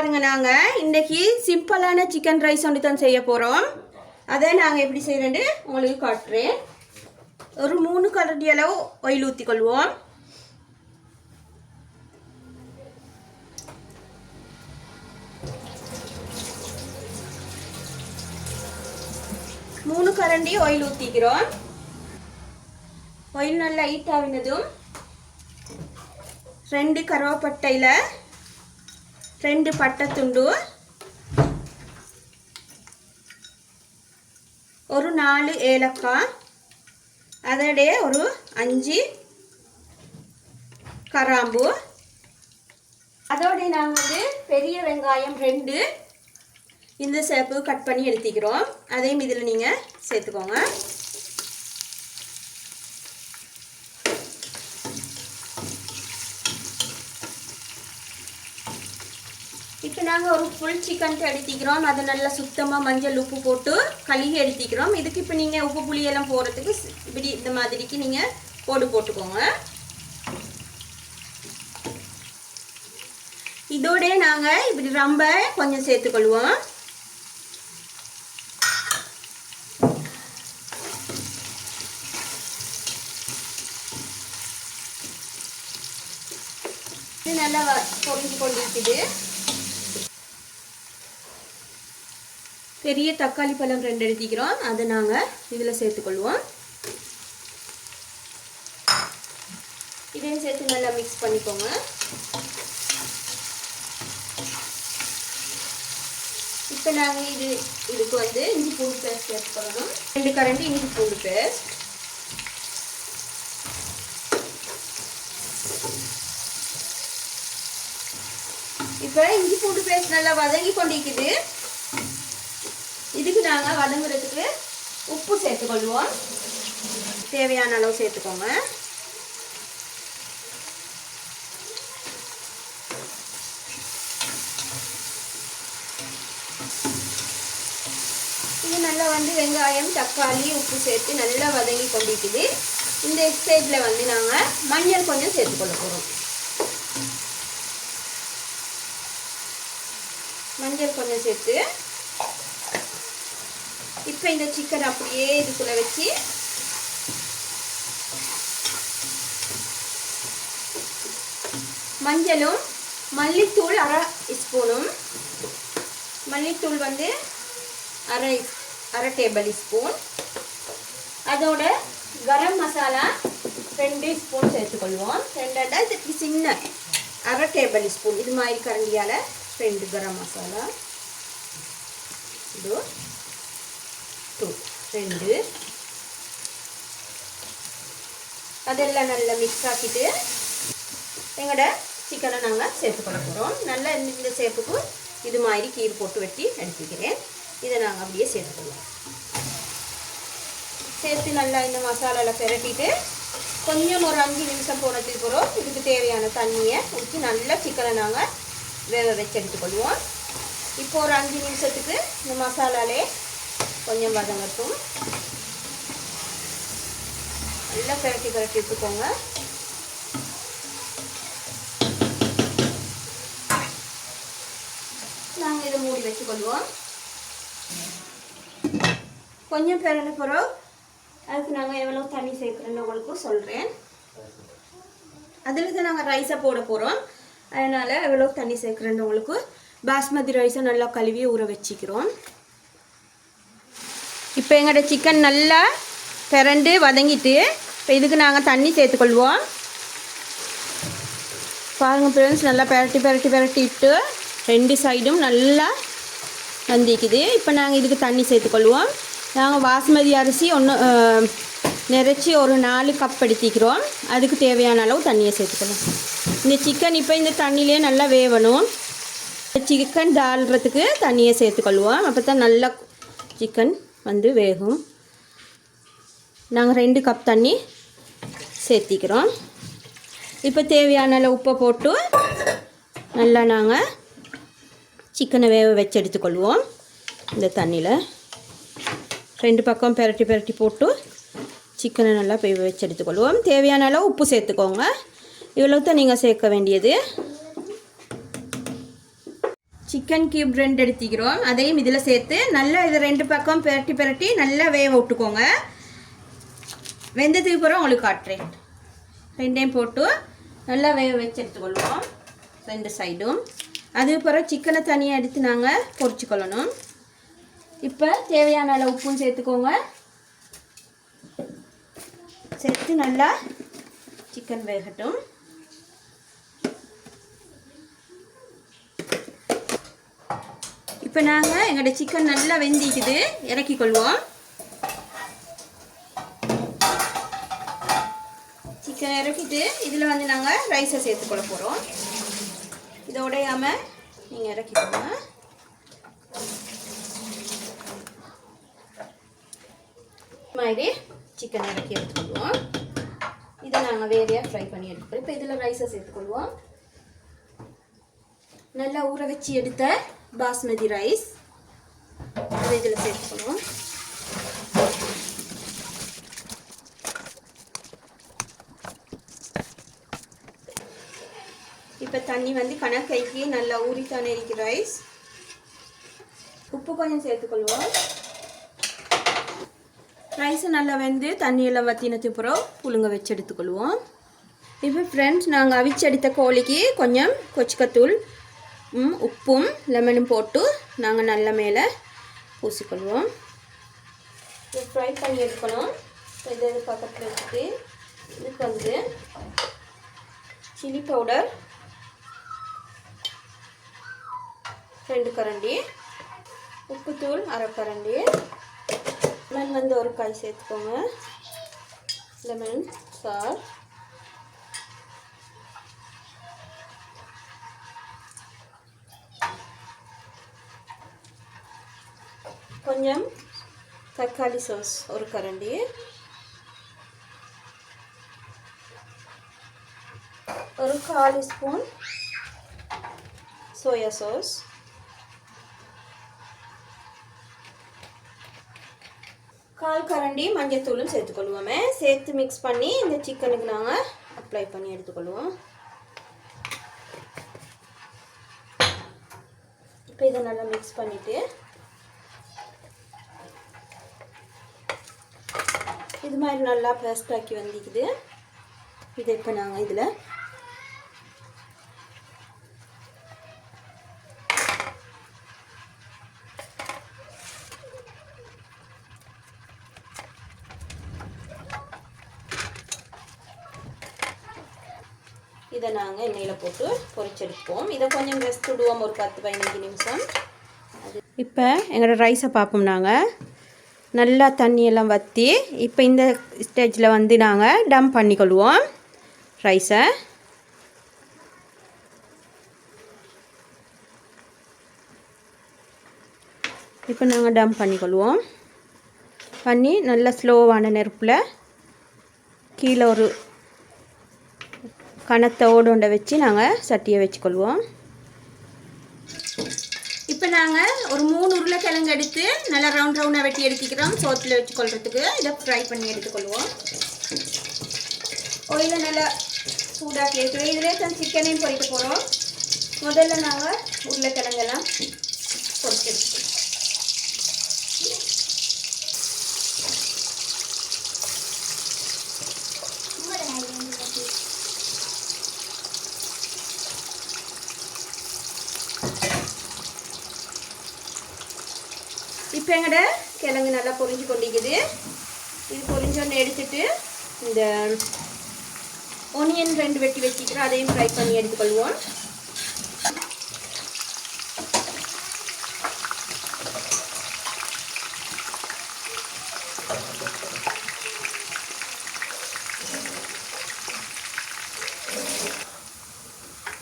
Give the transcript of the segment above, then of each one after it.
பாருங்கள், நாங்கள் இன்றைக்கி சிம்பிளான சிக்கன் ரைஸ் ஒன்று தான் செய்ய போகிறோம். அதை நாங்கள் எப்படி செய்கிறேன்னு உங்களுக்கு காட்டுறேன். ஒரு 3 கரண்டி அளவு ஆயில் ஊற்றிக்கொள்வோம். மூணு கரண்டி ஆயில் ஊற்றிக்கிறோம். ஆயில் நல்லா ஹீட் ஆகினதும் 2 கருவேப்பட்டையில் 2 பட்டை துண்டு, ஒரு 4 ஏலக்காய், அதோடைய ஒரு 5 கராம்பு, அதோடைய நாங்கள் பெரிய வெங்காயம் 2 இந்த சேப்பு கட் பண்ணி எடுத்துக்கிறோம். அதையும் இதில் நீங்கள் சேர்த்துக்கோங்க. இப்போ நாங்கள் ஒரு ஃபுல் சிக்கன் எடுத்துக்கிறோம். அதை நல்லா சுத்தமாக மஞ்சள் உப்பு போட்டு கழுகி எடுத்துக்கிறோம். இதுக்கு இப்போ நீங்கள் உப்பு புளியெல்லாம் போடுறதுக்கு இப்படி இந்த மாதிரிக்கு நீங்கள் போட்டுக்கோங்க. இதோட நாங்கள் இப்படி ரொம்ப கொஞ்சம் சேர்த்துக்கொள்வோம். இது நல்லா பொரிஞ்சு கொண்டிருக்குது. பெரிய தக்காளி பழம் 2 எடுத்துக்கிறோம். அதை நாங்கள் இதில் சேர்த்துக்கொள்வோம். இதையும் சேர்த்து நல்லா மிக்ஸ் பண்ணிக்கோங்க. இப்போ நாங்கள் இதுக்கு இஞ்சி பூண்டு பேஸ்ட் சேர்த்துக்கொள்ளணும். 2 கரண்டி இஞ்சி பூண்டு பேஸ்ட். இப்போ இஞ்சி பூண்டு பேஸ்ட் நல்லா வதங்கி கொண்டிருக்குது. இதுக்கு நாங்கள் வதங்குறதுக்கு உப்பு சேர்த்துக்கொள்வோம். தேவையான அளவு சேர்த்துக்கோங்க. இது நல்லா வெங்காயம் தக்காளி உப்பு சேர்த்து நல்லா வதங்கி கொண்டிருக்குது. இந்த ஸ்டேஜில் நாங்கள் மஞ்சள் கொஞ்சம் சேர்த்துக்கொள்ள போகிறோம். மஞ்சள் கொஞ்சம் சேர்த்து இப்போ இந்த சிக்கன் அப்படியே இதுக்குள்ளே வச்சு மஞ்சளும் மல்லித்தூள் 1/2 ஸ்பூனும், மல்லித்தூள் அரை டேபிள் ஸ்பூன், அதோட கரம் மசாலா 2 ஸ்பூன் சேர்த்துக்கொள்வோம். 2 இதுக்கு சின்ன 1/2 டேபிள் ஸ்பூன் இது மாதிரி கரண்டியால் 2 கரம் மசாலா, இது 2 அதெல்லாம் நல்லா மிக்ஸ் ஆக்கிட்டு எங்களோட சிக்கனை நாங்கள் சேர்த்துக்கொள்ள போகிறோம். நல்லா இந்த சேப்புக்கு இது மாதிரி கீரை போட்டு வெட்டி எடுத்துக்கிறேன். இதை நாங்கள் அப்படியே சேர்த்துக்கலாம். சேர்த்து நல்லா இந்த மசாலாவில் பிரட்டிட்டு கொஞ்சம் ஒரு 5 நிமிஷம் போனதுக்கு போகிறோம். இதுக்கு தேவையான தண்ணியை ஊற்றி நல்லா சிக்கனை நாங்கள் வேக வச்சு எடுத்துக்கொள்வோம். இப்போ ஒரு 5 நிமிஷத்துக்கு இந்த மசாலாலே கொஞ்சம் வதங்கட்டும். நல்லா பிரட்டி விட்டுக்கோங்க. நாங்கள் இதை மூடி வச்சுக்கொள்வோம். கொஞ்சம் பிறந்த பிறகு அதுக்கு நாங்கள் எவ்வளோ தண்ணி சேர்க்குறோன்னு உங்களுக்கு சொல்கிறேன். அதில் தான் நாங்கள் ரைஸை போட போகிறோம். அதனால் எவ்வளோ தண்ணி சேர்க்குறேன்னு உங்களுக்கு பாஸ்மதி ரைஸை நல்லா கழுவி ஊற வச்சுக்கிறோம். இப்போ எங்களோட சிக்கன் நல்லா பிறண்டு வதங்கிட்டு இப்போ இதுக்கு நாங்கள் தண்ணி சேர்த்துக்கொள்வோம். பாருங்கள் ஃப்ரெண்ட்ஸ், நல்லா பிரட்டிட்டு 2 சைடும் நல்லா வந்திக்குது. இப்போ நாங்கள் இதுக்கு தண்ணி சேர்த்துக்கொள்வோம். நாங்கள் பாஸ்மதி அரிசி நிறச்சி ஒரு 4 கப் எடுத்துக்கிறோம். அதுக்கு தேவையான அளவு தண்ணியை சேர்த்துக்கலாம். இந்த சிக்கன் இப்போ இந்த தண்ணியிலே நல்லா வேவணும். சிக்கன் தாள்றதுக்கு தண்ணியை சேர்த்துக்கொள்வோம். அப்போ தான் நல்லா சிக்கன் வேகும். நாங்கள் 2 கப் தண்ணி சேர்த்திக்கிறோம். இப்போ தேவையான அளவு உப்பை போட்டு நல்லா நாங்கள் சிக்கனை வேக வச்சு எடுத்துக்கொள்வோம். இந்த தண்ணியில் 2 பக்கம் பிரட்டி போட்டு சிக்கனை நல்லா வேக வச்சு எடுத்துக்கொள்வோம். தேவையான அளவு உப்பு சேர்த்துக்கோங்க. இவ்வளவு தான் நீங்கள் சேர்க்க வேண்டியது. சிக்கன் கியூப் 2 எடுத்துக்கிறோம். அதையும் இதில் சேர்த்து நல்லா இதை 2 பக்கம் பிரட்டி நல்லா வேக விட்டுக்கோங்க. வெந்ததுக்கு பிறகு உங்களுக்கு காட்டுறேன். 2டையும் போட்டு நல்லா வேக வச்சு எடுத்துக்கொள்வோம் 2 சைடும். அதுக்கு பிறகு சிக்கனை தனியாக எடுத்து நாங்கள் பொரிச்சுக்கொள்ளணும். இப்போ தேவையான அளவு உப்பும் சேர்த்துக்கோங்க. சேர்த்து நல்லா சிக்கன் வேகட்டும். இப்போ நாங்கள் எங்களோட சிக்கன் நல்லா வெந்திக்குது, இறக்கி கொள்வோம். சிக்கன் இறக்கிட்டு இதில் வந்து நாங்கள் ரைஸை சேர்த்துக்கொள்ள போகிறோம். இதை உடையாமல் நீங்கள் இறக்கிக்கோங்க. மாதிரி சிக்கன் இறக்கி எடுத்துக்கொள்வோம். இதை நாங்கள் வேறையாக ஃப்ரை பண்ணி எடுத்துக்கிறோம். இப்போ இதில் ரைஸை சேர்த்துக்கொள்வோம். நல்லா ஊற வச்சு எடுத்த பாஸ்மதி ரைஸ் அதை இதில் சேர்த்துக்கணும். இப்போ தண்ணி வந்து கணக்கைக்கு நல்லா ஊறித்தானே இருக்கு ரைஸ். உப்பு கொஞ்சம் சேர்த்துக்கொள்வோம். ரைஸை நல்லா வெந்து தண்ணியெல்லாம் வற்றினதுக்கு அப்புறம் புழுங்க வச்சு எடுத்துக்கொள்வோம். இப்போ ஃப்ரெண்ட்ஸ், நாங்கள் அவிச்சு எடுத்த கோழிக்கு கொஞ்சம் கொச்சிக்கத்தூள் உப்பும் லெமனும் போட்டு நாங்கள் நல்ல மேலே பூசிக்கொள்வோம். இது ஃப்ரை பண்ணி எடுக்கணும். இது பக்கத்தில் வச்சுட்டு இதுக்கு வந்து சில்லி பவுடர் 2 கரண்டி, உப்புத்தூள் 1/2 கரண்டி, லெமன் வந்து 1 காய் சேர்த்துக்கோங்க. லெமன் சார், கொஞ்சம் தக்காளி சாஸ் 1 கரண்டி, ஒரு 1/4 ஸ்பூன் சோயா சாஸ், கால் கரண்டி மஞ்சத்தூளும் சேர்த்துக்கொள்வோமே. சேர்த்து மிக்ஸ் பண்ணி இந்த சிக்கனுக்கு நாங்கள் அப்ளை பண்ணி எடுத்துக்கொள்வோம். இப்போ இதை நல்லா மிக்ஸ் பண்ணிவிட்டு இது மாதிரி நல்லா பேஸ்ட் ஆக்கி வந்துக்குது. இதை இப்போ நாங்கள் இதில் நாங்கள் எண்ணெயில் போட்டு பொரிச்செடுப்போம். இதை கொஞ்சம் ரெஸ்ட் விடுவோம் ஒரு 10-15 நிமிஷம். இப்போ எங்களோட ரைஸை பார்ப்போம். நாங்கள் நல்லா தண்ணியெல்லாம் வற்றி இப்போ இந்த ஸ்டேஜில் வந்து நாங்கள் டம்ப் பண்ணிக்கொள்வோம் ரைஸை. இப்போ நாங்கள் டம்ப் பண்ணிக்கொள்வோம். பண்ணி நல்லா ஸ்லோவான நெருப்பில் கீழே ஒரு கனத்தை ஓடோண்டை வச்சு நாங்கள் சட்டியை வச்சுக்கொள்வோம். இப்போ நாங்கள் ஒரு 3 உருளைக்கிழங்கு எடுத்து நல்லா ரவுண்டாக வெட்டி எடுத்துக்கிறோம் சோத்தில் வச்சுக்கொள்கிறதுக்கு. இதை ஃப்ரை பண்ணி எடுத்துக்கொள்வோம். ஆயிலை நல்லா சூடாக்கி எடுத்துக்கிறோம். இதிலே தான் சிக்கனையும் பொரிக்க போகிறோம். முதல்ல நாங்கள் உருளைக்கிழங்கெல்லாம் பொரிச்செடுத்துக்கிறோம். இப்போ எங்கட கிழங்கு நல்லா பொரிஞ்சு கொண்டிருக்குது. இது பொரிஞ்சோன்னு எடுத்துட்டு இந்த ஒனியன் 2 வெட்டி வச்சுக்கிறோம். அதையும் ஃப்ரை பண்ணி எடுத்துக்கொள்வோம்.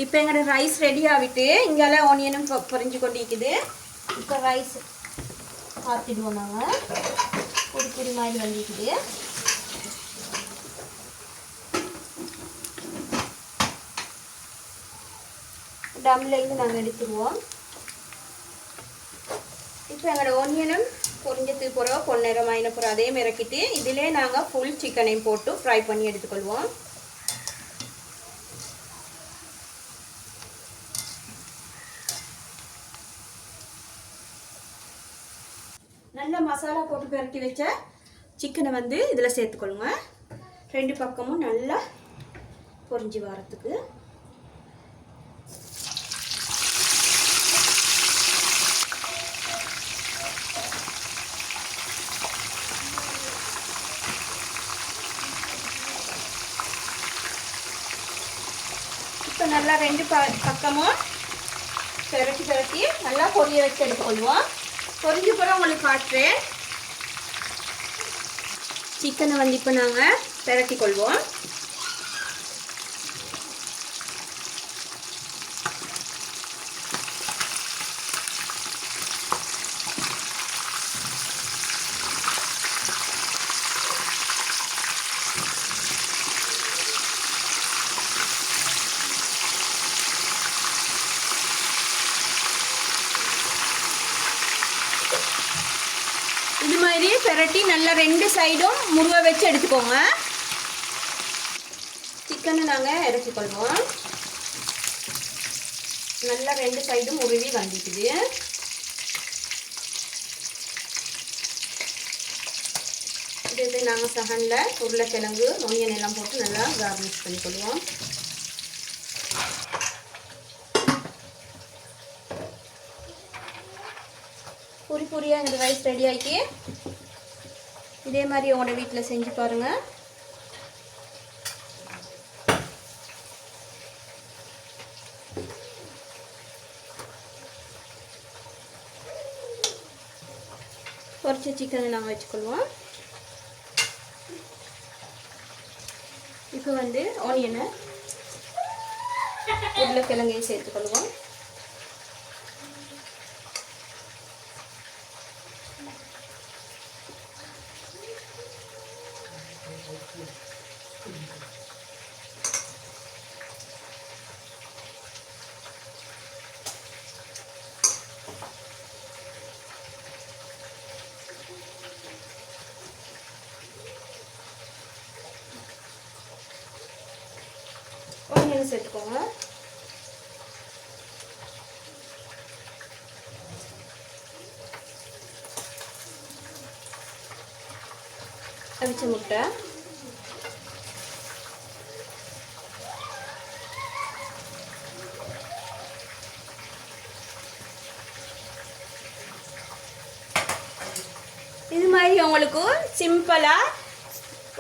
இப்போ எங்களோட ரைஸ் ரெடி ஆகிட்டு இங்கெல்லாம் ஆனியனும் பொரிஞ்சு கொண்டிருக்குது. இப்போ ரைஸ் ஆற்றிடுவோம். நாங்கள் பொடி மாதிரி வந்துக்குது. டம்லேருந்து நாங்கள் எடுத்துருவோம். இப்போ எங்களோட ஆனியனும் பொரிஞ்சத்துக்கு போகிறோம். பொன்னிறம் ஆயின போகிறோம். அதையும் இறக்கிட்டு இதிலே நாங்கள் ஃபுல் சிக்கனையும் போட்டு ஃப்ரை பண்ணி எடுத்துக்கொள்வோம். நல்லா மசாலா போட்டு பெரட்டி வச்ச சிக்கனை வந்து இதில் சேர்த்துக்கொள்ளுங்க. 2 பக்கமும் நல்லா பொரிஞ்சு வரத்துக்கு. இப்போ நல்லா 2 பக்கமும் பெரட்டி நல்லா பொரிய வச்சு எடுத்துக்கொள்வோம். பொரிஞ்சு போகிற உங்களுக்கு காட்டுறேன். சிக்கனை வந்து இப்போ நாங்கள் பெரட்டி கொள்வோம். இது மாதிரி பெரட்டி நல்லா 2 சைடும் முருக வச்சு எடுத்துக்கோங்க. சிக்கனை நாங்கள் இறக்கிக்கொள்வோம். நல்லா 2 சைடும் முருவி வந்துக்குது. இதை நாங்கள் சகனில் உருளைக்கிழங்கு ஒனியன் எல்லாம் போட்டு நல்லா கார்னிஷ் பண்ணிக்கொள்வோம். பொரியாக இந்த ரைஸ் ரெடி ஆகிட்டு இதே மாதிரி உங்களோட வீட்டில் செஞ்சு பாருங்கள். பொரிச்ச சிக்கனை நாங்கள் வச்சுக்கொள்வோம். இப்போ வந்து ஆனியனை உருளைக்கிழங்கையும் சேர்த்துக்கொள்வோம். ஆனியன் சேர்த்துக்கோங்க. அவிச்ச முட்டை, இது மாதிரி உங்களுக்கு சிம்பிளாக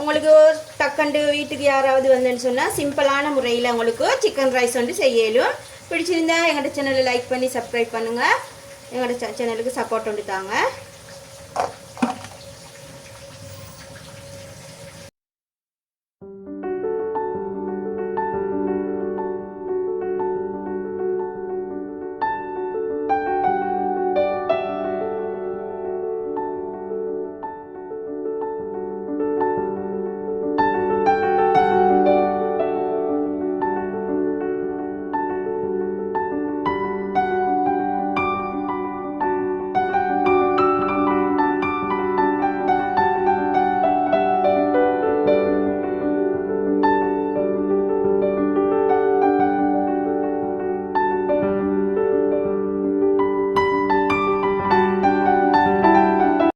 உங்களுக்கு டக்கண்டு வீட்டுக்கு யாராவது வந்தேன்னு சொன்னால் சிம்பிளான முறையில் உங்களுக்கு சிக்கன் ரைஸ் வந்து செய்யலும். பிடிச்சிருந்தா எங்களோட சேனலை லைக் பண்ணி சப்ஸ்கிரைப் பண்ணுங்கள். எங்களோட சேனலுக்கு சப்போர்ட் வந்து தாங்க.